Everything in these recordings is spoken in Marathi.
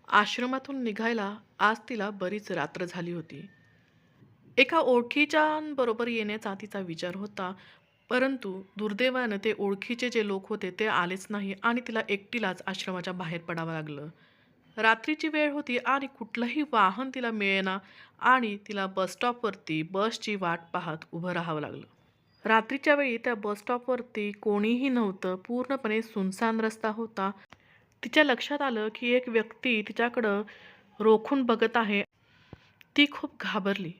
आश्रमातून निघायला आज तिला बरीच रात्र झाली होती. एका ओळखीच्याबरोबर येण्याचा तिचा विचार होता, परंतु दुर्दैवानं ते ओळखीचे जे लोक होते ते आलेच नाही आणि तिला एकटीलाच आश्रमाच्या बाहेर पडावं लागलं. रात्रीची वेळ होती आणि कुठलंही वाहन तिला मिळेना आणि तिला बसस्टॉपवरती बसची वाट पाहत उभं राहावं लागलं. रात्रीच्या वेळी त्या बसस्टॉपवरती कोणीही नव्हतं. पूर्णपणे सुनसान रस्ता होता. तिच्या लक्षात आलं की एक व्यक्ती तिच्याकडं रोखून बघत आहे. ती खूप घाबरली.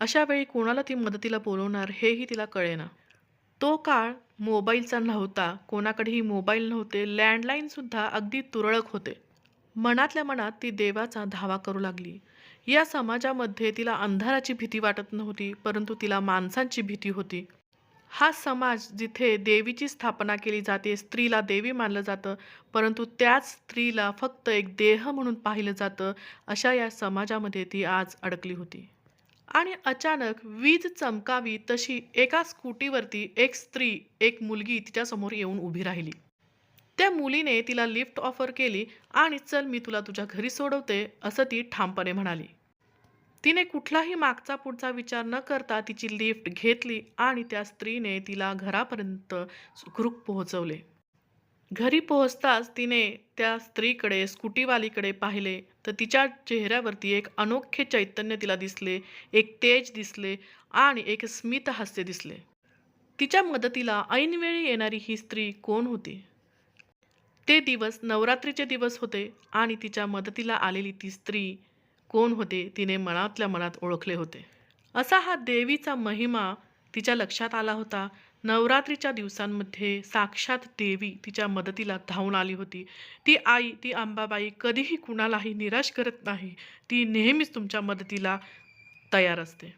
अशा वेळी कोणाला ती मदतीला बोलवणार हेही तिला कळेना. तो काळ मोबाईलचा नव्हता. कोणाकडेही मोबाईल नव्हते. लँडलाईनसुद्धा अगदी तुरळक होते. मनातल्या मनात ती देवाचा धावा करू लागली. या समाजामध्ये तिला अंधाराची भीती वाटत नव्हती, परंतु तिला माणसांची भीती होती. हा समाज जिथे देवीची स्थापना केली जाते, स्त्रीला देवी मानलं जातं, परंतु त्याच स्त्रीला फक्त एक देह म्हणून पाहिलं जातं, अशा या समाजामध्ये ती आज अडकली होती. आणि अचानक वीज चमकावी तशी एका स्कूटीवरती एक स्त्री, एक मुलगी तिच्यासमोर येऊन उभी राहिली. त्या मुलीने तिला लिफ्ट ऑफर केली आणि "चल, मी तुला तुझ्या घरी सोडवते," असं ती ठामपणे म्हणाली. तिने कुठलाही मागचा पुढचा विचार न करता तिची लिफ्ट घेतली आणि त्या स्त्रीने तिला घरापर्यंत सुखरूप पोहोचवले. घरी पोहोचताच तिने त्या स्त्रीकडे, स्कूटीवालीकडे पाहिले, तर तिच्या चेहऱ्यावरती एक अनोखे चैतन्य तिला दिसले, एक तेज दिसले आणि एक स्मित हास्य दिसले. तिच्या मदतीला ऐनवेळी येणारी ही स्त्री कोण होती? ते दिवस नवरात्रीचे दिवस होते आणि तिच्या मदतीला आलेली ती स्त्री कोण होते तिने मनातल्या मनात ओळखले होते. असा हा देवीचा महिमा तिच्या लक्षात आला होता. नवरात्रीच्या दिवसांमध्ये साक्षात देवी तिच्या मदतीला धावून आली होती. ती आई, ती अंबाबाई कधीही कुणालाही निराश करत नाही. ती नेहमीच तुमच्या मदतीला तयार असते.